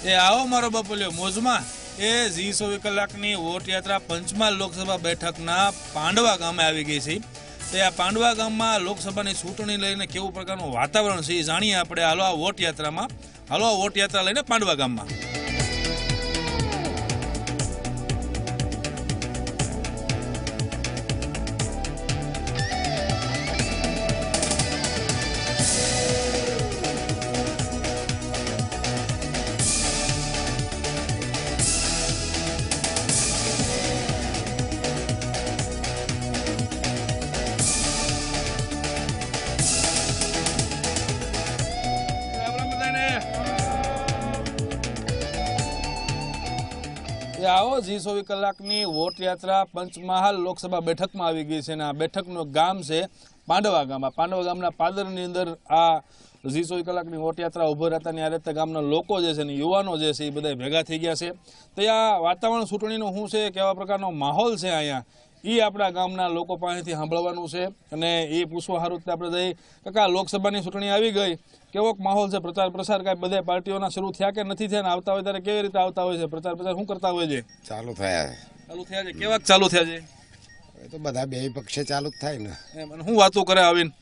એ આવો મારો બપોલ્યો મોજમાં એ ઝી 24 કલાકની વોટ યાત્રા પંચમહાલ લોકસભા બેઠકના પાંડવા ગામે આવી ગઈ છે। તો આ પાંડવા ગામમાં લોકસભાની ચૂંટણી લઈને કેવું પ્રકારનું વાતાવરણ છે એ જાણીએ આપણે। હાલો આ વોટ યાત્રામાં, હાલો આ વોટ યાત્રા લઈને પાંડવા ગામમાં। आओ ઝી 24 કલાકની વોટ યાત્રા પંચમહાલ લોકસભા બેઠકમાં આવી ગઈ છે અને આ બેઠકનું ગામ છે પાંડવા ગામ। આ પાંડવા ગામના પાદરની અંદર આ ઝી 24 કલાકની વોટ યાત્રા ઉભો રહેતા ની આ રીતે ગામના લોકો જે છે ને યુવાનો જે છે એ બધા ભેગા થઈ ગયા છે। તો આ વાતાવરણ ચૂંટણીનું શું છે, કેવા પ્રકારનો માહોલ છે અહીંયા, એ આપણા ગામના લોકો પાસેથી સાંભળવાનું છે અને એ પૂછવા સારું આપણે જઈ કાકા લોકસભાની ચૂંટણી આવી ગઈ, કેવો માહોલ છે, પ્રચાર પ્રસાર કાંઈ બધા પાર્ટીઓના શરૂ થયા કે નથી થયા, આવતા હોય ત્યારે કેવી રીતે આવતા હોય છે, પ્રચાર પ્રસાર શું કરતા હોય છે? ચાલુ થયા છે કેવા ચાલુ થયા છે? એ તો બધા બે પક્ષે ચાલુ જ થાય ને। શું વાતો કરે આવીને?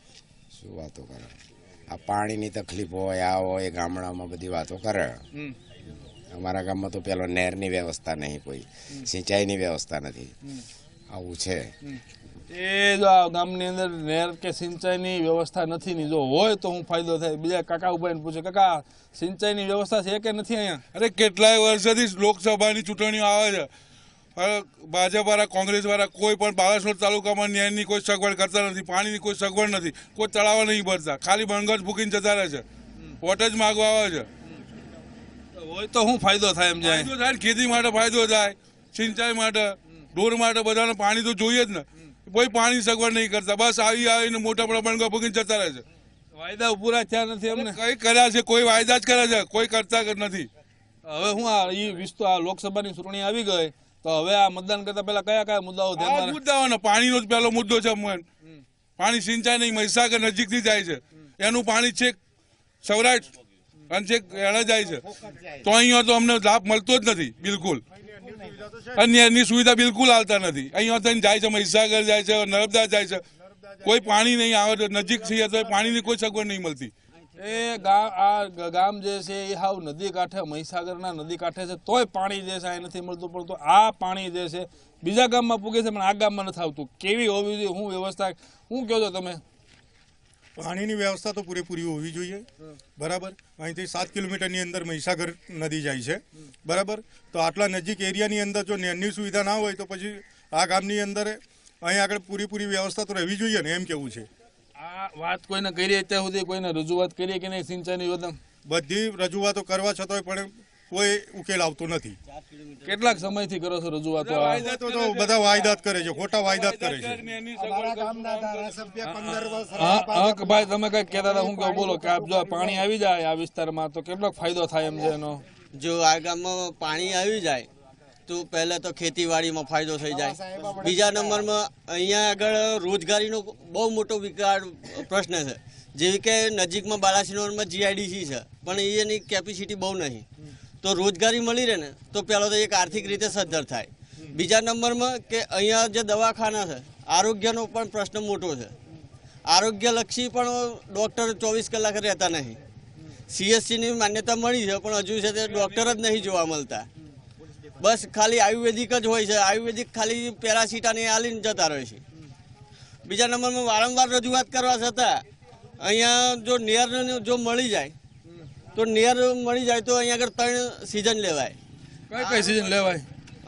શું વાતો કરે? આ પાણીની તકલીફ હોય, આ હોય, ગામડામાં બધી વાતો કરે। અમારા ગામમાં તો પેલો નહેરની વ્યવસ્થા નહીં, કોઈ સિંચાઈની વ્યવસ્થા નથી, આવું છે। એ જો આ ગામની અંદર નહેર કે સિંચાઈની વ્યવસ્થા નથી ની, જો હોય તો હું ફાયદો થાય? બીજા કાકા ઉભાઈને પૂછે, કાકા સિંચાઈની વ્યવસ્થા છે કે નથી અહીંયા? અરે કેટલાય વર્ષોથી લોકસભાની ચૂંટણીઓ આવે છે, ભાજપ વાળા કોંગ્રેસ વાળા કોઈ પણ બાલાસોર તાલુકામાં નહેરની કોઈ સગવડ કરતા નથી, પાણીની કોઈ સગવડ નથી, કોઈ તળાવ નહીં ભરતા, ખાલી બણગજ ફૂકીને જતા રહે છે, વોટ જ માગવા આવે છે। હોય તો શું ફાયદો થાય? એમ જાય ફાયદો થાય, ખેતી માટે ફાયદો થાય, સિંચાઈ માટે, ઢોર માટે, બધાને પાણી તો જોઈએ જ ને। કોઈ પાણી સગવડ નહીં કરતા, બસ આવીને મોટા મોટા બણગા ફૂકીને જતા રહે છે। વાયદા પૂરા થયા નથી અમને? કઈ કર્યા છે? કોઈ વાયદા જ કરે છે, કોઈ કરતા નથી। હવે હું આ લોકસભાની ચૂંટણી આવી ગઈ તો હવે આ મતદાન કરતા પહેલા કયા કયા મુદ્દાઓ ધ્યાનમાં? મુદ્દાઓનો પાણીનો જ પહેલો મુદ્દો છે। પાણી સિંચાઈ નહીં, મહીસાગર નજીકથી જાય છે, એનું પાણી છેક સૌરાષ્ટ્ર અને છેક એણે જાય છે, તો અહીંયા તો અમને લાભ મળતો જ નથી બિલકુલ। અન્યની સુવિધા બિલકુલ આવતા નથી। અહીંયા થઈને જાય છે, મહીસાગર જાય છે, નર્મદા જાય છે, કોઈ પાણી નહીં આવે તો નજીક છે તો પાણીની કોઈ સગવડ નહીં મળતી। એ ગામ જે છે એ હાવ નદી કાંઠે, મહીસાગરના નદી કાંઠે છે, તોય પાણી જે છે નથી મળતું, પણ આ પાણી જે છે બીજા ગામમાં પૂગે છે પણ આ ગામમાં નથી આવતું। કેવી હોવી જોઈએ, શું વ્યવસ્થા, શું કહો છો તમે? પાણીની વ્યવસ્થા તો પૂરેપૂરી હોવી જોઈએ, બરાબર। અહીંથી 7 કિલોમીટરની અંદર મહીસાગર નદી જાય છે, બરાબર। તો આટલા નજીક એરિયાની અંદર જો નહેરની સુવિધા ના હોય તો પછી આ ગામની અંદર અહીં આગળ પૂરેપૂરી વ્યવસ્થા તો રહેવી જોઈએ ને, એમ કેવું છે। આ વાત કોઈને કરી અત્યાર સુધી, કોઈને રજૂઆત કરી કે નહીં સિંચાઈની યોજના? બધી રજૂઆતો કરવા છતાંય પણ કોઈ ઉકેલ આવતો નથી। કેટલાક સમયથી કરો છો રજૂઆતો? બધા વાયદાત કરે છે, ખોટા વાયદાત કરે છે। ભાઈ તમે કઈક કહેતા હતા, હું કહું બોલો કે આપ જો પાણી આવી જાય આ વિસ્તારમાં તો કેટલો ફાયદો થાય એમ છે એનો? જો આ ગામમાં પાણી આવી જાય તો પહેલા તો ખેતીવાડીમાં ફાયદો થઈ જાય, બીજા નંબરમાં અહીંયા આગળ રોજગારીનો બહુ મોટો પ્રશ્ન છે। જેવી કે નજીકમાં બાલાસિનોરમાં જીઆઈડીસી છે પણ એની કેપેસિટી બહુ નહીં, તો રોજગારી મળી રહે ને તો પહેલાં તો એક આર્થિક રીતે સદ્ધર થાય। બીજા નંબરમાં કે અહીંયા જે દવાખાના છે, આરોગ્યનો પણ પ્રશ્ન મોટો છે, આરોગ્યલક્ષી પણ ડૉક્ટર 24 કલાક રહેતા નહીં। CSCની માન્યતા મળી છે પણ હજુ છે તે ડૉક્ટર જ નહીં જોવા મળતા, બસ ખાલી આયુર્વેદિક જ હોય છે, આયુર્વેદિક ખાલી પેરાસિટાને આલીને જતા રહે છે। બીજા નંબરમાં વારંવાર રજૂઆત કરવા છતાં અહીંયા જો નહેર જો મળી જાય તો નહેર મળી જાય તો અહીંયા આગળ 3 સિઝન લેવાય। કઈ સિઝન લેવાય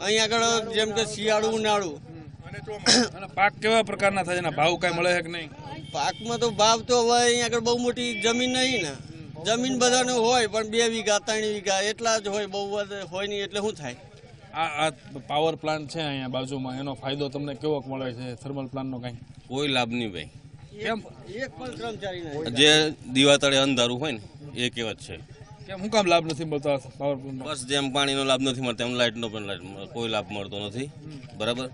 અહીંયા આગળ? જેમ કે શિયાળું, ઉનાળું અને પાક કેવા પ્રકારના થાય છે? ભાવ કઈ મળે છે કે નહીં? પાકમાં તો ભાવ તો હવે અહીંયા આગળ બહુ મોટી જમીન નહીં ને, જમીન બધાને હોય પણ 2 વીઘા 3 વીઘા એટલા જ હોય, બહુ હોય નહીં એટલે શું થાય? આ પાવર પ્લાન્ટ છે અહીંયા બાજુમાં, એનો ફાયદો તમને કેવો મળે છે થર્મલ પ્લાન્ટનો? કઈ કોઈ લાભ નહીં ભાઈ। કેમ? એક પણ કર્મચારી નહીં, જે દીવા તળે અંધારું હોય ને એ કહેવત છે। કેમ, શું કામ લાભ નથી મળતો પાવર પ્લાન્ટ? બસ જેમ પાણીનો લાભ નથી મળતો એમ લાઇટનો પણ કોઈ લાભ મળતો નથી, બરાબર।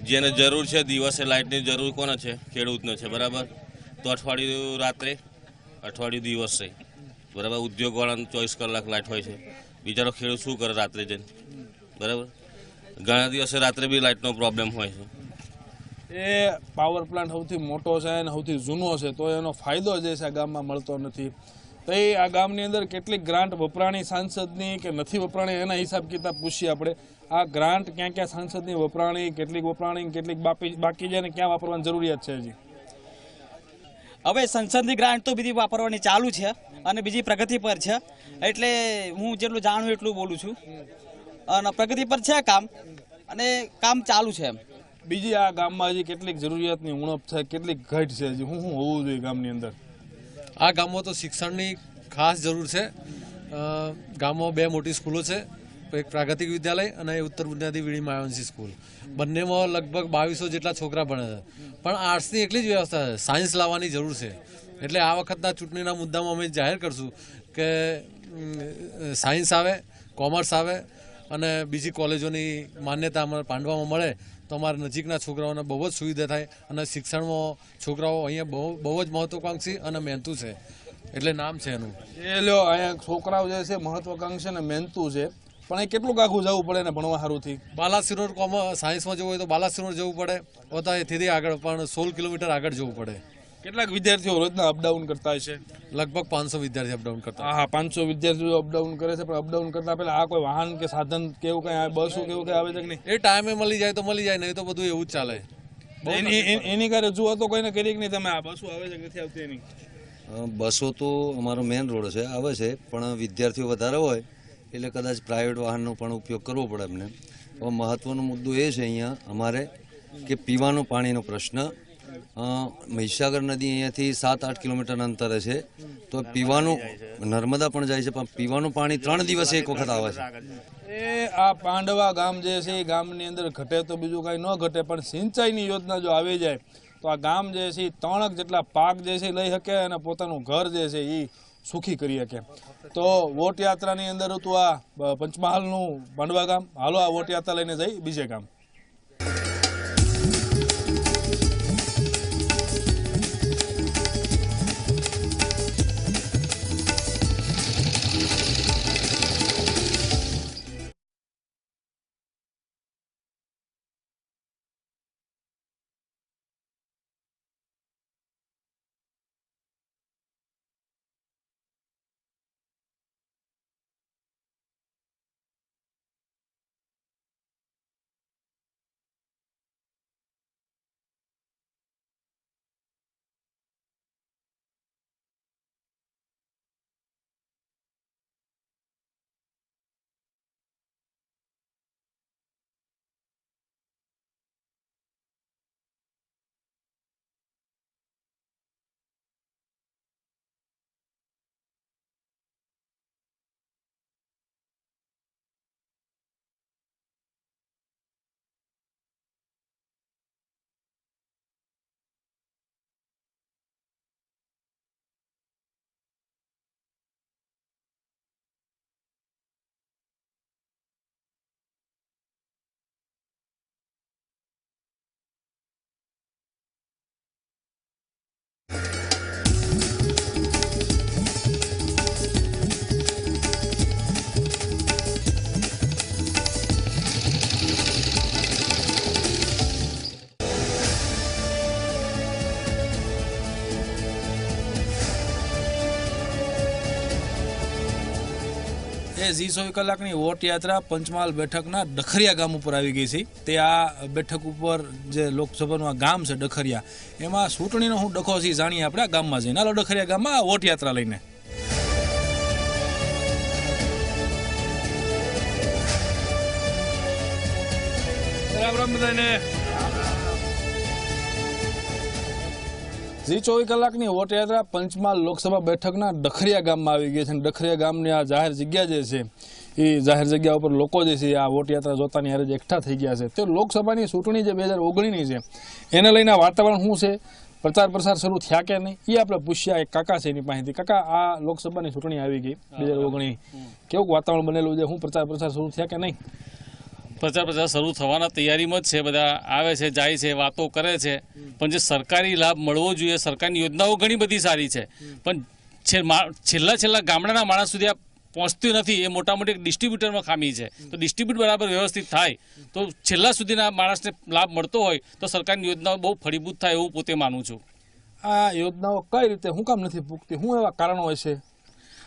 જેને જરૂર છે દિવસે લાઇટની જરૂર કોને છે? ખેડૂતને છે, બરાબર। તો અઠવાડિયું રાત્રે, અઠવાડિયું દિવસે, બરાબર। ઉદ્યોગવાળાને 24 કલાક લાઇટ હોય છે, બિચારો ખેડૂત શું કરે રાત્રે જઈને, બરાબર. ઘણા દિવસે રાત્રે બી લાઇટનો પ્રોબ્લેમ હોય છે. એ પાવર પ્લાન્ટ સૌથી મોટો છે અને સૌથી જૂનો છે, તો એનો ફાયદો જે છે આ ગામમાં મળતો નથી. તો એ આ ગામની અંદર કેટલીક ગ્રાન્ટ વપરાણી સાંસદની કે નથી વપરાણી એના હિસાબ કિતાબ પૂછીએ આપણે. આ ગ્રાન્ટ ક્યાં ક્યાં સાંસદની વપરાણી, કેટલીક બાકી છે અને ક્યાં વાપરવાની જરૂરિયાત છે હજી? હવે સંસદની ગ્રાન્ટ તો બધી વાપરવાની ચાલુ છે અને બીજી પ્રગતિ પર છે, એટલે હું જેટલું જાણું એટલું બોલું છું. અને પ્રગતિ પર છે કામ, અને કામ ચાલુ છે એમ. બીજી આ ગામમાં હજી કેટલીક જરૂરિયાતની ઉણપ છે, કેટલીક ઘટ છે હજી, શું હોવું જોઈએ ગામની અંદર? આ ગામમાં તો શિક્ષણની ખાસ જરૂર છે. ગામમાં 2 મોટી સ્કૂલો છે, એક પ્રાગતિક વિદ્યાલય અને ઉત્તર બુનિયાદી વીડી માયોન્સી સ્કૂલ. બંનેમાં લગભગ 2200 જેટલા છોકરા ભણે છે, પણ આર્ટ્સની એટલી જ વ્યવસ્થા છે. સાયન્સ લાવવાની જરૂર છે. એટલે આ વખતના ચૂંટણીના મુદ્દામાં અમે જાહેર કરશું કે સાયન્સ આવે, કોમર્સ આવે અને બીજી કોલેજોની માન્યતા અમારે પાંડવામાં મળે તો અમારા નજીકના છોકરાઓને બહુ જ સુવિધા થાય. અને શિક્ષણમાં છોકરાઓ અહીંયા બહુ જ મહત્વકાંક્ષી અને મહેનતુ છે, એટલે નામ છે એનું. એ લ્યો, અહીંયા છોકરાઓ જે છે મહત્વકાંક્ષી અને મહેનતુ છે, પણ એ કેટલું આઘું જવું પડે ને ભણવા સારુંથી? બાલાસિનોર સાયન્સમાં જવું હોય તો બાલાસિનોર જવું પડે, હોતા એથી આગળ પણ 16 કિલોમીટર આગળ જવું પડે. કેટલાક વિદ્યાર્થીઓ રોજના અપડાઉન કરતા હશે? લગભગ 500 વિદ્યાર્થી અપડાઉન કરતા. હા, 500 વિદ્યાર્થીઓ અપડાઉન કરે છે, પણ અપડાઉન કરતા પહેલા આ કોઈ વાહન કે સાધન કેવું કઈ બસો કેવું કઈ આવે છે કે નહીં? એ ટાઈમે મળી જાય તો મળી જાય, નહીં તો બધું એવું જ ચાલે. એની કારે રજૂઆતો કોઈને કરી કે નહીં? તમે આ બસો આવે છે કે નથી આવતી એની? બસો તો અમારો મેઇન રોડ છે, આવે છે, પણ વિદ્યાર્થીઓ વધારે હોય એટલે કદાચ પ્રાઇવેટ વાહનનો પણ ઉપયોગ કરવો પડે અમને. હવે મહત્ત્વનો મુદ્દો એ છે અહીંયા અમારે કે પીવાનું પાણીનો પ્રશ્ન. મહીસાગર નદી અહીંયાથી 7-8 કિલોમીટર અંતરે છે, તો પીવાનું નર્મદા પણ જાય છે, પણ પીવાનું પાણી 3 દિવસે એક વખત આવે છે. એ આ પાંડવા ગામ જે છે એ ગામની અંદર ઘટે તો બીજું કાંઈ ન ઘટે, પણ સિંચાઈની યોજના જો આવી જાય તો આ ગામ જે છે એ 3 જેટલા પાક જે છે લઈ શકે અને પોતાનું ઘર જે છે એ સુખી કરી શકે. તો વોટ યાત્રાની અંદર હતું આ પંચમહાલનું પાંડવા ગામ. હાલો આ વોટ યાત્રા લઈને જઈ બીજે ગામ. એ 24 કલાકની વોટ યાત્રા પંચમહાલ બેઠકના ડખરિયા ગામ ઉપર આવી ગઈ છે. તે આ બેઠક ઉપર જે લોકસભાનું આ ગામ છે ડખરિયા, એમાં ચૂંટણીનો શું ડખો છે જાણીએ આપણે આ ગામમાં જઈને. હાલો ડખરિયા ગામમાં વોટ યાત્રા લઈને. રામ રામ બધાને. 24 કલાકની વોટ યાત્રા પંચમહાલ લોકસભા બેઠકના ડખરિયા ગામમાં આવી ગઈ છે. ડખરિયા ગામની આ જાહેર જગ્યા જે છે એ જાહેર જગ્યા ઉપર લોકો જે છે આ વોટ યાત્રા જોતાની હારે જ એકઠા થઈ ગયા છે. તે લોકસભાની ચૂંટણી જે 2019ની છે એને લઈને વાતાવરણ શું છે, પ્રચાર પ્રસાર શરૂ થયા કે નહીં, એ આપણે પૂછ્યા એક કાકા છે એની પાસેથી. કાકા, આ લોકસભાની ચૂંટણી આવી ગઈ 2019, કેવું વાતાવરણ બનેલું છે? શું પ્રચાર પ્રસાર શરૂ થયા કે નહીં? પ્રચાર પ્રસાર શરૂ થવાના તૈયારીમાં જ છે. બધા આવે છે, જાય છે, વાતો કરે છે, પણ જે સરકારી લાભ મળવો જોઈએ, સરકારની યોજનાઓ ઘણી બધી સારી છે, પણ છેલ્લા ગામડાના માણસ સુધી આ પહોંચતી નથી એ મોટા મોટી ડિસ્ટ્રીબ્યુટરમાં ખામી છે. તો ડિસ્ટ્રીબ્યુટ બરાબર વ્યવસ્થિત થાય તો છેલ્લા સુધીના માણસને લાભ મળતો હોય તો સરકારની યોજનાઓ બહુ ફળીભૂત થાય એવું પોતે માનું છું. આ યોજનાઓ કઈ રીતે હું કામ નથી પૂગતી, શું એવા કારણો હોય છે?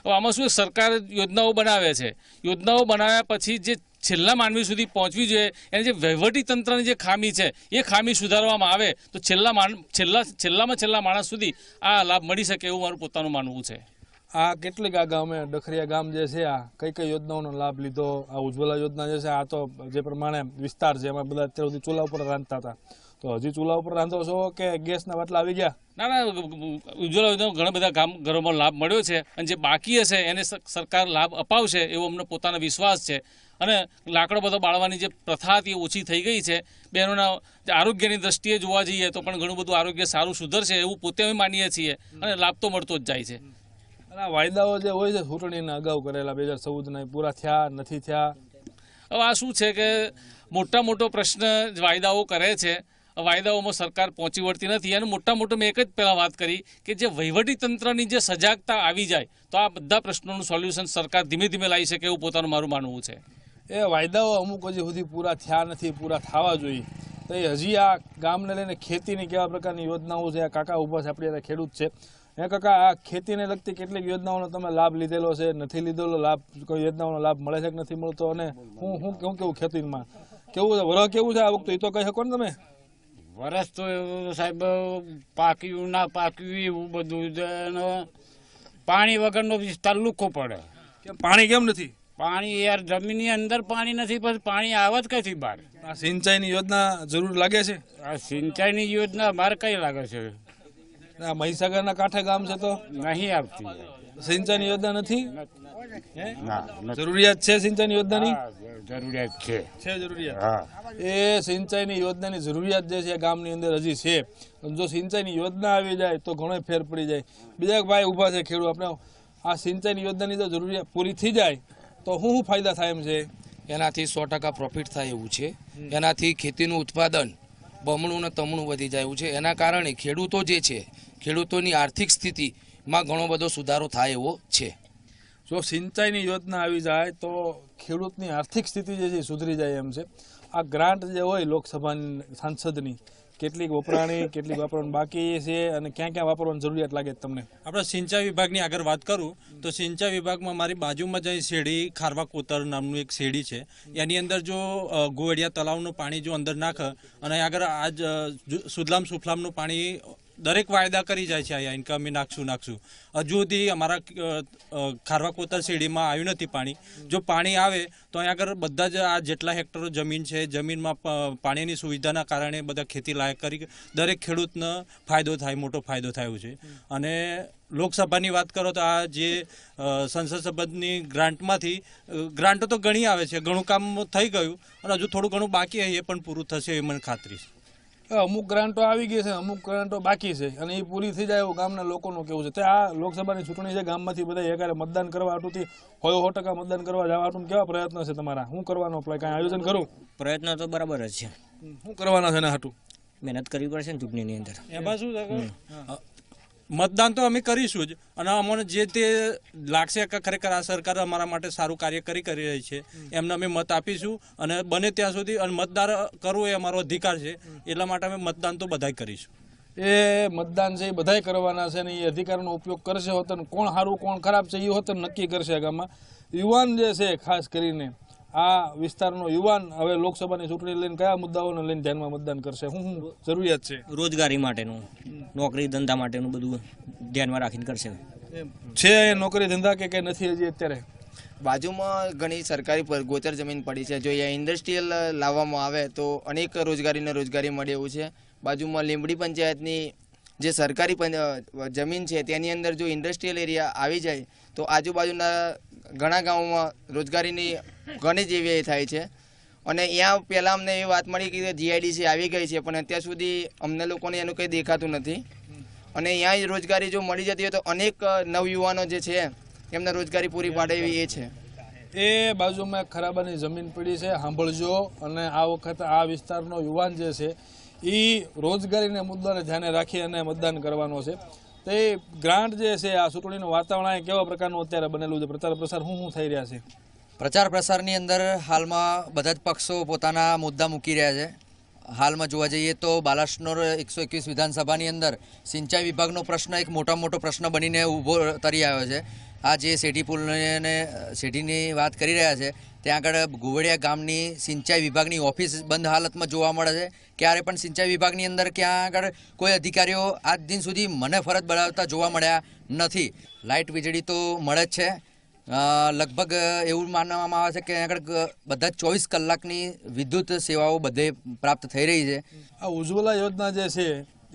હવે આમાં શું સરકાર યોજનાઓ બનાવે છે, યોજનાઓ બનાવ્યા પછી જે છેલ્લા માનવી સુધી પહોંચવી જોઈએ એની જે વહીવટી તંત્રની જે ખામી છે એ ખામી સુધારવામાં આવે તો છેલ્લામાં છેલ્લા માણસ સુધી આ લાભ મળી શકે એવું મારું પોતાનું માનવું છે. આ કેટલીક આ ગામે ડખરિયા ગામ જે છે આ કઈ કઈ યોજનાઓનો લાભ લીધો? આ ઉજ્જવલા યોજના જે છે આ તો જે પ્રમાણે વિસ્તાર છે એમાં બધા અત્યાર સુધી ચૂલા ઉપર રાંધતા હતા, તો હજી ચૂલા ઉપર રાંધો છો કે ગેસના બાટલા આવી ગયા? ના, ઉજ્જવલા યોજનાનો ઘણા બધા ઘરોમાં લાભ મળ્યો છે અને જે બાકી હશે એને સરકાર લાભ અપાવશે એવો અમને પોતાનો વિશ્વાસ છે. અને લાકડો બધો બાળવાની જે પ્રથા હતી ઓછી થઈ ગઈ છે. બહેનોના આરોગ્યની દ્રષ્ટિએ જોવા જઈએ તો પણ ઘણું બધું આરોગ્ય સારું સુધરશે એવું પોતે અમે માનીએ છીએ અને લાભ તો મળતો જ જાય છે. અને આ વાયદાઓ જે હોય છે ચૂંટણીના અગાઉ કરેલા 2014ના પૂરા થયા નથી થયા? હવે આ શું છે કે મોટો પ્રશ્ન વાયદાઓ કરે છે, વાયદાઓમાં સરકાર પહોંચી વળતી નથી. અને મોટો મેં એક જ પહેલાં વાત કરી કે જે વહીવટી તંત્રની જે સજાગતા આવી જાય તો આ બધા પ્રશ્નોનું સોલ્યુશન સરકાર ધીમે ધીમે લાવી શકે એવું પોતાનું મારું માનવું છે. એ વાયદાઓ અમુક હજી સુધી પૂરા થયા નથી, પૂરા થવા જોઈએ. તો એ હજી આ ગામને લઈને ખેતીની કેવા પ્રકારની યોજનાઓ છે? આ કાકા ઊભા છે, આપણી ખેડૂત છે. હે કાકા, આ ખેતીને લગતી કેટલીક યોજનાઓનો તમે લાભ લીધેલો છે, નથી લીધેલો લાભ? કોઈ યોજનાઓનો લાભ મળે છે કે નથી મળતો? અને હું કેવું ખેતીમાં કેવું છે? વરસ કેવું છે આ વખતે એ તો કહી શકો ને તમે? વરસ તો સાહેબ પાક્યું ના પાક્યું એવું બધું છે. પાણી વગરનો વિસ્તાર લુખો પડે. પાણી કેમ નથી? પાણી યાર જમીનની અંદર પાણી નથી, પછી પાણી આવે જ કઈથી બહાર? આ સિંચાઈની યોજના જરૂર લાગે છે? આ સિંચાઈની યોજના બહાર કઈ લાગે છે? આ મહીસાગરના કાંઠે ગામ છે તો નહીં આવતી. સિંચાઈની યોજના નથી? ના, જરૂરિયાત છે સિંચાઈની યોજનાની? જરૂરિયાત છે જરૂરિયાત. એ સિંચાઈની યોજનાની જરૂરિયાત જે છે ગામની અંદર હજી છે. જો સિંચાઈની યોજના આવી જાય તો ઘણો ફેર પડી જાય. બીજા ભાઈ ઊભા છે ખેડૂત, આપણે આ સિંચાઈની યોજનાની જો જરૂરિયાત પૂરી થઈ જાય તો શું ફાયદા થાય એમ છે? એનાથી 100% પ્રોફિટ થાય એવું છે. એનાથી ખેતીનું ઉત્પાદન બમણું ને તમણું વધી જાય એવું છે. એના કારણે ખેડૂતો જે છે ખેડૂતોની આર્થિક સ્થિતિમાં ઘણો બધો સુધારો થાય એવો છે. જો સિંચાઈની યોજના આવી જાય તો ખેડૂતની આર્થિક સ્થિતિ જે છે સુધરી જાય એમ છે. આ ગ્રાન્ટ જે હોય લોકસભાની સાંસદની કેટલીક વપરાણી, કેટલીક વાપરવાની બાકી છે અને ક્યાં ક્યાં વાપરવાની જરૂરિયાત લાગે તમને? આપણે સિંચાઈ વિભાગની આગળ વાત કરું તો સિંચાઈ વિભાગમાં મારી બાજુમાં જ શેરડી ખારવા કોતર નામનું એક શેરડી છે. એની અંદર જો ગોવડિયા તલાવનું પાણી જો અંદર નાખે અને આગળ આજ સુજલામ સુફલામનું પાણી દરેક વાયદા કરી જાય છે અહીંયા ઇન્કમ નાખશું. હજુ સુધી અમારા ખારવા કોતર શેરડીમાં આવ્યું નથી પાણી. જો પાણી આવે તો અહીંયા આગળ બધા જ આ જેટલા હેક્ટરો જમીન છે જમીનમાં પાણીની સુવિધાના કારણે બધા ખેતી લાયક કરી દરેક ખેડૂતને ફાયદો થાય, મોટો ફાયદો થયો છે. અને લોકસભાની વાત કરો તો આ જે સંસદ સભ્યની ગ્રાન્ટમાંથી ગ્રાન્ટો તો ઘણી આવે છે, ઘણું કામ થઈ ગયું અને હજુ થોડું ઘણું બાકી એ પણ પૂરું થશે એ મને ખાતરી છે. અમુક ગ્રાન્ટો આવી ગઈ છે, અમુક ગ્રાન્ટો બાકી છે અને એ પૂરી થઈ જાય એવું ગામના લોકોનું કેવું છે? તે આ લોકસભાની ચૂંટણી છે, ગામમાંથી બધા એકારે મતદાન કરવા હાટુથી 100% મતદાન કરવા જવા હાટું કેવા પ્રયત્નો છે તમારા? શું કરવાનો કાંઈ આયોજન કરું? પ્રયત્ન તો બરાબર જ છે. શું કરવાના છે એના હાટું? મહેનત કરવી પડશે ને ચૂંટણીની અંદર. એમાં શું છે મતદાન તો અમે કરીશું જ અને અમને જે તે લાગશે કે ખરેખર આ સરકાર અમારા માટે સારું કાર્ય કરી રહી છે એમને અમે મત આપીશું અને બને ત્યાં સુધી અને મતદાર કરવું એ અમારો અધિકાર છે એટલા માટે અમે મતદાન તો બધાય કરીશું. એ મતદાન છે એ બધાય કરવાના છે અને એ અધિકારનો ઉપયોગ કરશે હોત કોણ સારું કોણ ખરાબ છે એ હોત નક્કી કરશે. ગામમાં યુવાન જે છે ખાસ કરીને આ વિસ્તારનો યુવાન હવે લોકસભાની ચૂંટણી લઈને કયા મુદ્દાઓને લઈને ધ્યાનમાં મતદાન કરશે? શું જરૂરિયાત છે? રોજગારી માટેનું, નોકરી ધંધા માટેનું બધું ધ્યાનમાં રાખીને કરશે. છે એ નોકરી ધંધા કે નથી હજી અત્યારે? બાજુમાં ઘણી સરકારી ગોચર જમીન પડી છે. જો અહીંયા ઇન્ડસ્ટ્રીયલ લાવવામાં આવે તો અનેક રોજગારી મળે એવું છે. બાજુમાં લીંબડી પંચાયતની જે સરકારી જમીન છે તેની અંદર જો ઇન્ડસ્ટ્રીયલ એરિયા આવી જાય તો આજુબાજુના ઘણા ગામોમાં રોજગારીની ઘણી જ એવી થાય છે. અને અહીંયા પહેલાં અમને એવી વાત મળી કે જીઆઈડીસી આવી ગઈ છે પણ અત્યાર સુધી અમને લોકોને એનું કંઈ દેખાતું નથી. અને અહીંયા રોજગારી જો મળી જતી હોય તો અનેક નવયુવાનો જે છે એમને રોજગારી પૂરી પાડે એવી એ છે. એ બાજુમાં ખરાબાની જમીન પડી છે, સાંભળજો. અને આ વખતે આ વિસ્તારનો યુવાન જે છે એ રોજગારીના મુદ્દાને ધ્યાને રાખી અને મતદાન કરવાનો છે. તો તો એ ગ્રાન્ટ જે છે આ ચૂંટણીનું વાતાવરણ કેવા પ્રકારનું અત્યારે બનેલું છે, પ્રચાર પ્રસાર શું થઈ રહ્યા છે? પ્રચાર પ્રસારની અંદર હાલમાં બધા જ પક્ષો પોતાના મુદ્દા મૂકી રહ્યા છે. હાલમાં જોવા જઈએ તો બાલાસનોર 121 વિધાનસભાની અંદર સિંચાઈ વિભાગનો પ્રશ્ન એક મોટો પ્રશ્ન બનીને ઊભો તરી આવ્યો છે. આ જે શેઠી પુલને શેઠીની વાત કરી રહ્યા છે ત્યાં આગળ ગોવડિયા ગામની સિંચાઈ વિભાગની ઓફિસ બંધ હાલતમાં જોવા મળે છે. ક્યારે પણ સિંચાઈ વિભાગની અંદર ક્યાં આગળ કોઈ અધિકારીઓ આજ દિન સુધી મને ફરજ બજાવતા જોવા મળ્યા નથી. લાઇટ વીજળી તો મળે જ છે. લગભગ એવું માનવામાં આવે છે કે આગળ બધા 24 કલાકની વિદ્યુત સેવાઓ બધે પ્રાપ્ત થઈ રહી છે. આ ઉજ્જવલા યોજના જે છે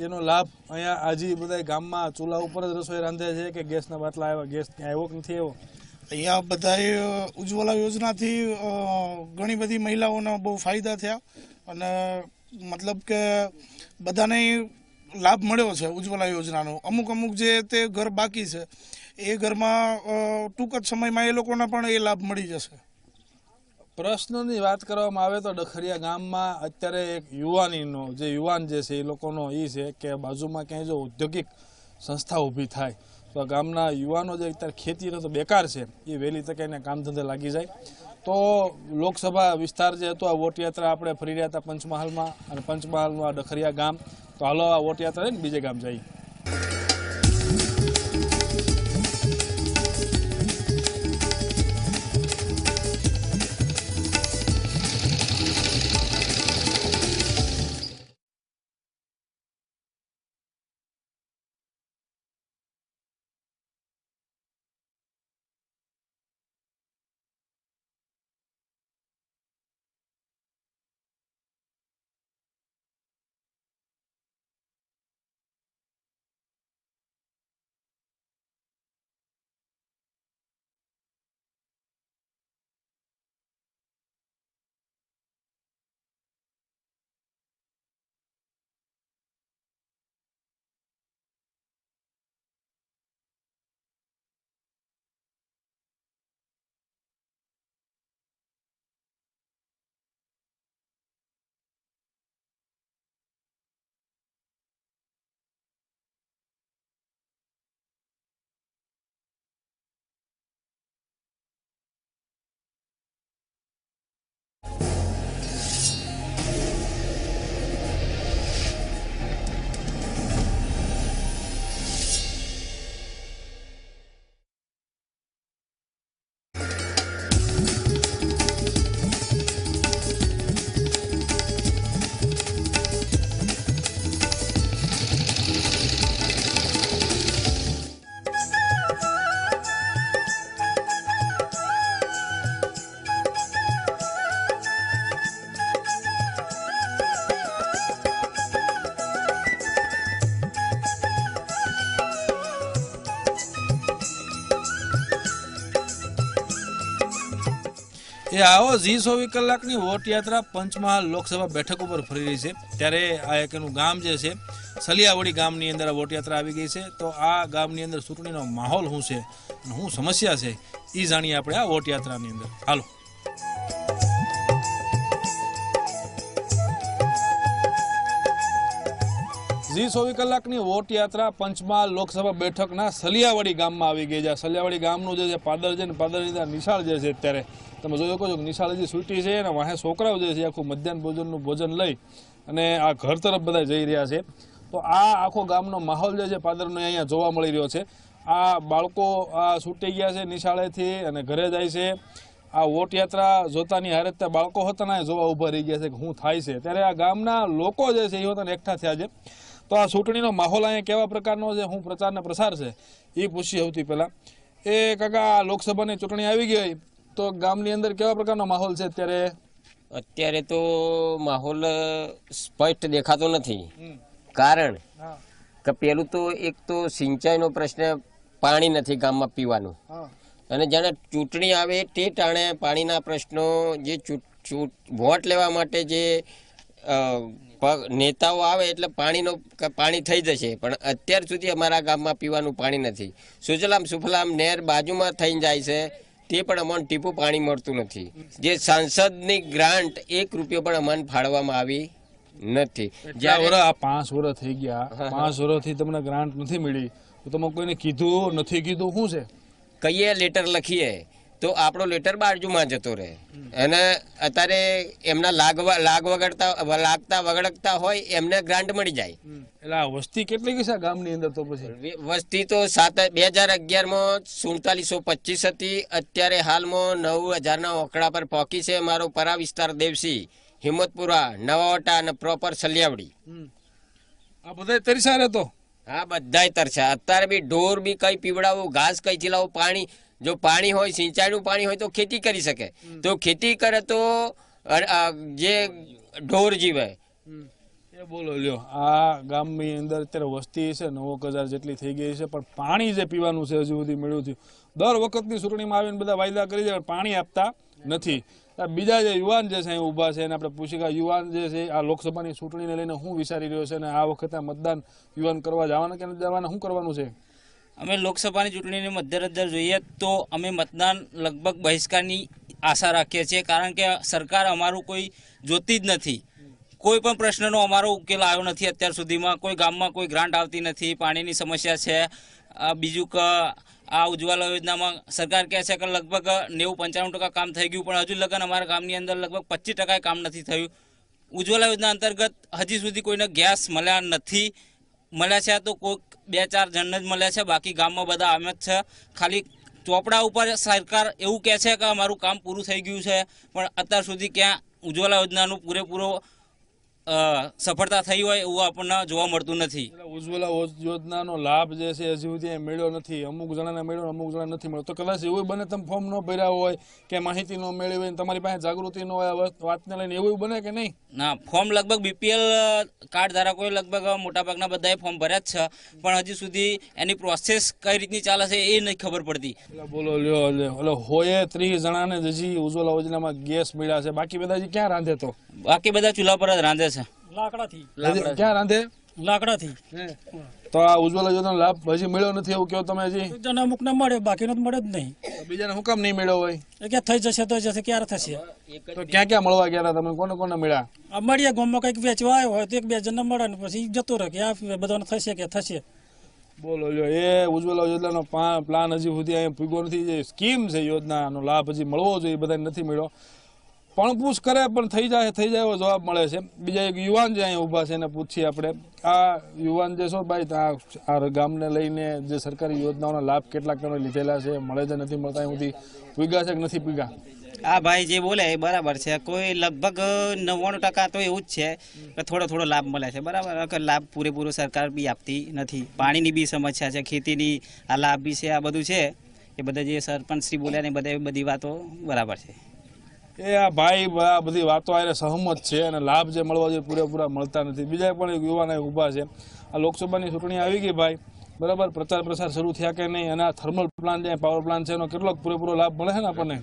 એનો લાભ અહીંયા આજે બધા ગામમાં ચૂલા ઉપર જ રસોઈ રાંધે છે કે ગેસના બાટલા આવ્યા, ગેસ ત્યાં આવ્યો કે નથી આવ્યો? અહીંયા બધાએ ઉજ્જવલા યોજનાથી ઘણી બધી મહિલાઓને બહુ ફાયદા થયા અને મતલબ કે બધાને લાભ મળ્યો છે ઉજ્જવલા યોજનાનો. અમુક જે તે ઘર બાકી છે એ ઘરમાં ટૂંક જ સમયમાં એ લોકોને પણ એ લાભ મળી જશે. પ્રશ્નની વાત કરવામાં આવે તો ડખરિયા ગામમાં અત્યારે એક યુવાનીનો જે યુવાન જે છે એ લોકોનો એ છે કે બાજુમાં ક્યાંય જો ઔદ્યોગિક સંસ્થા ઊભી થાય તો ગામના યુવાનો જે અત્યારે ખેતીનો તો બેકાર છે એ વહેલી તકે એને કામ ધંધે લાગી જાય. તો લોકસભા વિસ્તાર જે હતો આ વોટ યાત્રા આપણે ફરી રહ્યા હતા પંચમહાલમાં, અને પંચમહાલમાં ડખરિયા ગામ. તો હાલો આ વોટ યાત્રા ને બીજે ગામ જઈએ. એ આવો 24 કલાકની વોટ યાત્રા પંચમહાલ લોકસભા બેઠક ઉપર ફરી રહી છે. ત્યારે આ એક એનું ગામ જે છે સલિયાવડી ગામની અંદર આ વોટ યાત્રા આવી ગઈ છે. તો આ ગામની અંદર ચૂંટણીનો માહોલ શું છે અને શું સમસ્યા છે એ જાણીએ આપણે આ વોટ યાત્રાની અંદર. હાલો. જી 24 કલાકની વોટ યાત્રા પંચમહાલ લોકસભા બેઠકના સલિયાવડી ગામમાં આવી ગઈ છે. સલિયાવડી ગામનું જે પાદર છે ને પાદરની નિશાળ જે છે અત્યારે તમે જોઈ શકો છો કે નિશાળ હજી છૂટી છે અને વાહે છોકરાઓ જે છે આખું મધ્યાહન ભોજનનું ભોજન લઈ અને આ ઘર તરફ બધા જઈ રહ્યા છે. તો આ આખો ગામનો માહોલ જે છે પાદરનો અહીંયા જોવા મળી રહ્યો છે. આ બાળકો આ છૂટી ગયા છે નિશાળેથી અને ઘરે જાય છે. આ વોટ યાત્રા જોતાની હારે બાળકો હતા ને જોવા ઊભા રહી ગયા છે કે શું થાય છે. ત્યારે આ ગામના લોકો જે છે એ હોતા એકઠા થયા છે. તો આ ચૂંટણીનો માહોલ અહીંયા કેવા પ્રકારનો છે, શું પ્રચાર ને પ્રસાર છે એ પૂછીએ. સૌથી પહેલા એ કાકા, લોકસભાની ચૂંટણી આવી ગઈ તો ગામની અંદર કેવા પ્રકારનો માહોલ છે અત્યારે? અત્યારે તો માહોલ સ્પષ્ટ દેખાતો નથી. કારણ કે પેલું તો એક તો સિંચાઈનો પ્રશ્ન, પાણી નથી ગામમાં પીવાનું, અને જાણે ચૂંટણી આવે તે ટાણે પાણીના પ્રશ્નો જે વોટ લેવા માટે જે નેતાઓ આવે એટલે પાણી થઈ જશે, પણ અત્યાર સુધી અમારા ગામમાં પીવાનું પાણી નથી. સુજલામ સુફલામ નહેર બાજુમાં થઈને જાય છે તે પણ અમને ટીપું પાણી મળતું નથી. જે સાંસદની ગ્રાન્ટ 1 રૂપિયો પણ અમને ફાળવવામાં આવી નથી. 5 વર્ષ થઈ ગયા, 5 વર્ષથી તમને ગ્રાન્ટ નથી મળી તો તમે કોઈને કીધું નથી કીધું શું છે? કહીએ લેટર લખીએ તો આપણો લેટર બાજુમાં જતો રહે અને અત્યારે એમના લાગતા વગડકતા હોય એમને ગ્રાન્ટ મળી જાય. એટલે આ વસ્તી કેટલી છે ગામની અંદર? તો પછી વસ્તી તો 2011માં 4725 હતી, અત્યારે હાલમાં 9000ના ઓકડા પર પહોંચી છે. મારો પરા વિસ્તાર દેવસી, હિંમતપુરા, નવાવટા અને પ્રોપર સલિયાવડી. આ બધા તરસા રહેતો? હા, બધાય તરસા. અત્યારે બી ઢોર બી કઈ પીવડાવું, ઘાસ કઈ ચીલાવું, પાણી જો પાણી હોય, સિંચાઈનું પાણી હોય તો ખેતી કરી શકે. તો ખેતી કરે તો જે ઢોર જીવે. એ બોલો લ્યો, આ ગામની અંદર અત્યારે વસ્તી છે 9000 જેટલી થઈ ગઈ છે, પણ પાણી જે પીવાનું છે હજુ સુધી મળ્યું થયું. દર વખતની ચૂંટણીમાં આવીને બધા વાયદા કરી દે, પણ પાણી આપતા નથી. બીજા જે યુવાન જે છે અહીં ઊભા છે એને આપણે પૂછી કે યુવાન જે છે આ લોકસભાની ચૂંટણીને લઈને શું વિચારી રહ્યો છે અને આ વખતે મતદાન યુવાન કરવા જવાના કે નથી જવાના, શું કરવાનું છે? અમે લોકસભાની ચૂંટણીની મધ્યનજર જોઈએ તો અમે મતદાન લગભગ બહિષ્કારની આશા રાખીએ છીએ, કારણ કે સરકાર અમારું કોઈ જોતી જ નથી. કોઈ પણ પ્રશ્નનો અમારો ઉકેલ આવ્યો નથી અત્યાર સુધીમાં. કોઈ ગામમાં કોઈ ગ્રાન્ટ આવતી નથી, પાણીની સમસ્યા છે. બીજું કે આ ઉજ્જવલા યોજનામાં સરકાર કહે છે કે લગભગ 90-95% કામ થઈ ગયું, પણ હજુ લગન અમારા ગામની અંદર લગભગ 25% કામ નથી થયું. ઉજ્જવલા યોજના અંતર્ગત હજી સુધી કોઈને ગેસ મળ્યા નથી. મળ્યા છે તો કોઈક 2-4 જણને જ મળ્યા છે, બાકી ગામમાં બધા આમ જ છે. ખાલી ચોપડા ઉપર સરકાર એવું કહે છે કે અમારું કામ પૂરું થઈ ગયું છે, પણ અત્યાર સુધી ક્યાં ઉજ્જવલા યોજનાનું પૂરેપૂરો સફળતા થઈ હોય એવું આપણને જોવા મળતું નથી. ઉજ્જવલા યોજનાનો લાભ જે છે હજી સુધી મળ્યો નથી. અમુક જણાને મળ્યો, અમુક જણા નથી મળ્યો. તો કદાચ એવું બને તમે ફોર્મ ન ભર્યા હોય કે માહિતી ન મેળવી હોય, તમારી પાસે જાગૃતિ ન હોય વાતને લઈને, એવું બને કે નહીં? ના, ફોર્મ લગભગ BPL કાર્ડ ધારકોએ લગભગ મોટાભાગના બધાએ ફોર્મ ભર્યા જ છે, પણ હજી સુધી એની પ્રોસેસ કઈ રીતની ચાલે છે એ નહીં ખબર પડતી. બોલો લ્યો, એટલે હોય 30 જણાને હજી ઉજ્જવલા યોજનામાં ગેસ મળ્યા છે, બાકી બધા હજી ક્યાં રાંધે? તો બાકી બધા ચૂલા પર જ રાંધે છે. લાકડાથી. ક્યાં રાંધે? લાકડાથી. તો આ ઉજ્જવલા યોજનાનો લાભ હજી મળ્યો નથી એવું કહો તમે? હજી અમુકને મળે, બાકીનો તો મળે જ નહીં. બીજાને શું કામ નહીં મળ્યો હોય? એ કે થઈ જશે તો જશે, ક્યારે થશે? તો ક્યાં ક્યાં મળવા ગયા હતા તમે? કોને કોને મળ્યા? આ મળીએ ગામમાં કંઈક વેચવા આવ્યો હોય તો 1-2 જણને મળે ને પછી જતો રહે કે આ બધાને થશે કે થશે. બોલો લ્યો, એ ઉજ્જવલા યોજનાનો પ્લાન હજી સુધી અહીંયા પૂગો નથી. જે સ્કીમ છે યોજનાનો લાભ હજી મળવો જોઈએ, બધાને નથી મળ્યો. પણ પૂછ કરે પણ થઈ જાય એવો જવાબ મળે છે. બીજા એક યુવાન જે અહીંયા ઊભા છે એને પૂછીએ આપણે. આ યુવાન જે છો ભાઈ, આ ગામને લઈને જે સરકારી યોજનાઓના લાભ કેટલાક તમે લીધેલા છે, મળે છે નથી મળતા, એમાંથી પૂગ્યા છે કે નથી પૂગ્યા? આ ભાઈ જે બોલે એ બરાબર છે. કોઈ લગભગ 99% તો એવું જ છે કે થોડો લાભ મળે છે, બરાબર. લાભ પૂરેપૂરો સરકાર બી આપતી નથી. પાણીની બી સમસ્યા છે, ખેતીની આ લાભ બી છે, આ બધું છે. એ બધા જે સરપંચ શ્રી બોલ્યા ને બધી વાતો બરાબર છે. એ આ ભાઈ આ બધી વાતો આને સહમત છે અને લાભ જે મળવા જોઈએ પૂરેપૂરા મળતા નથી. બીજા પણ એક યુવાન ઊભા છે. આ લોકસભાની ચૂંટણી આવી ગઈ ભાઈ, બરાબર. પ્રચાર પ્રસાર શરૂ થયા કે નહીં? અને આ થર્મલ પ્લાન્ટ જે પાવર પ્લાન્ટ છે એનો કેટલોક પૂરેપૂરો લાભ મળે છે ને આપણને?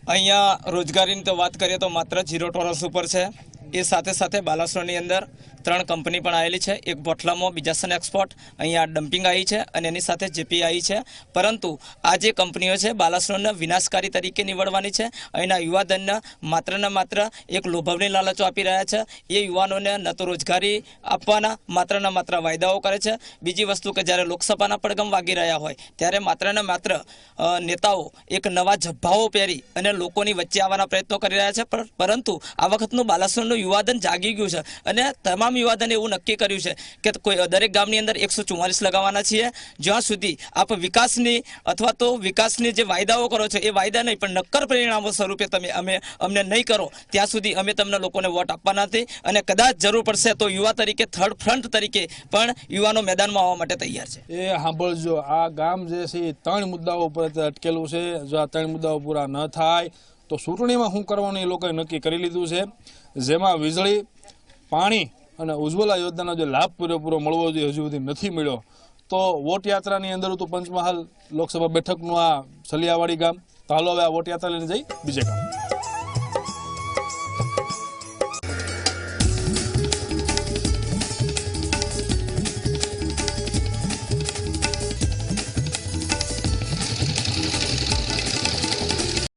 અહીંયા રોજગારીની તો વાત કરીએ તો માત્ર 0 ટોરસ ઉપર છે. એ સાથે સાથે બાલાસોરની અંદર 3 કંપની પણ આવેલી છે. એક બોટલામાં, બીજાસન એક્સપોર્ટ, અહીંયા ડમ્પિંગ આવી છે અને એની સાથે જેપી આવી છે. પરંતુ આ જે કંપનીઓ છે બાલાસોરને વિનાશકારી તરીકે નીવડવાની છે. અહીંના યુવાધનને માત્ર ને માત્ર એક લોભાવની લાલચો આપી રહ્યા છે. એ યુવાનોને ન તો રોજગારી આપવાના માત્ર ને માત્ર વાયદાઓ કરે છે. બીજી વસ્તુ કે જ્યારે લોકસભાના પડઘમ વાગી રહ્યા હોય ત્યારે માત્ર ને માત્ર નેતાઓ એક નવા ઝભ્ભાઓ પહેરી અને લોકોની વચ્ચે આવવાના પ્રયત્નો કરી રહ્યા છે. પરંતુ આ વખતનું બાલાસોરનું યુવાધન જાગી ગયું છે અને તમામ યુવાધન એવું નક્કી કર્યું છે કે કોઈ દરેક ગામની અંદર 144 લગાવવાના છીએ. જ્યાં સુધી આપ વિકાસની અથવા તો વિકાસની જે વાયદાઓ કરો છો એ વાયદા નહીં પણ નક્કર પરિણામો સ્વરૂપે તમે અમને નહીં કરો ત્યાં સુધી અમે તમને લોકોને વોટ આપવાના નથી. અને કદાચ જરૂર પડશે તો યુવા તરીકે થર્ડ ફ્રન્ટ તરીકે પણ યુવાનો મેદાનમાં આવવા માટે તૈયાર છે. એ સાંભળજો, આ ગામ જે છે એ 3 મુદ્દાઓ ઉપર અટકેલું છે. જો આ 3 મુદ્દાઓ પૂરા ન થાય તો ચૂંટણીમાં શું કરવાનું એ લોકોએ નક્કી કરી લીધું છે, જેમાં વીજળી, પાણી અને ઉજ્જવલા યોજનાનો જે લાભ પૂરેપૂરો મળવો જોઈએ હજુ સુધી નથી મળ્યો. તો વોટ યાત્રાની અંદર હતું પંચમહાલ લોકસભા બેઠકનું આ સલિયાવાડી ગામ. તો હાલો હવે આ વોટ યાત્રા લઈને જઈ બીજે ગામ.